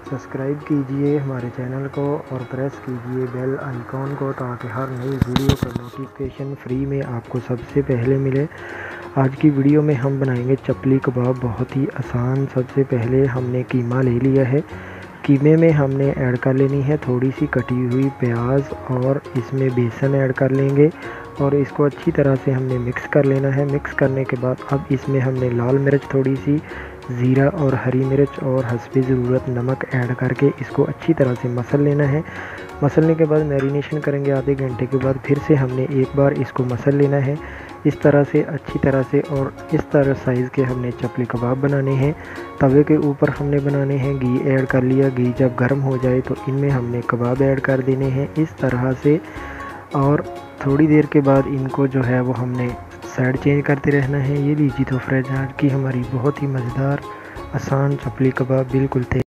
Subscribe कीजिए हमारे channel को और प्रेस कीजिए बेल आइकॉन को ताकि हर नई वीडियो का नोटिफिकेशन फ्री में आपको सबसे पहले मिले। आज की वीडियो में हम बनाएंगे चपली कबाब, बहुत ही आसान। सबसे पहले हमने कीमा ले लिया है। कीमे में हमने ऐड कर लेनी है थोड़ी सी कटी हुई प्याज और इसमें बेसन ऐड कर लेंगे और इसको अच्छी तरह से हमने मिक्स कर लेना है। मिक्स करने के बाद अब इसमें हमने लाल मिर्च थोड़ी सी, ज़ीरा और हरी मिर्च और हस्बे ज़रूरत नमक ऐड करके इसको अच्छी तरह से मसल लेना है। मसलने के बाद मैरिनेशन करेंगे आधे घंटे के बाद। फिर से हमने एक बार इसको मसल लेना है इस तरह से, अच्छी तरह से। और इस तरह साइज़ के हमने चपली कबाब बनाने हैं। तवे के ऊपर हमने बनाने हैं। घी ऐड कर लिया। घी जब गर्म हो जाए तो इनमें हमने कबाब ऐड कर देने हैं इस तरह से। और थोड़ी देर के बाद इनको जो है वो हमने साइड चेंज करते रहना है। ये लीजिए तो फ्रेंड्स, आज की हमारी बहुत ही मज़ेदार आसान चपली कबाब बिल्कुल तैयार।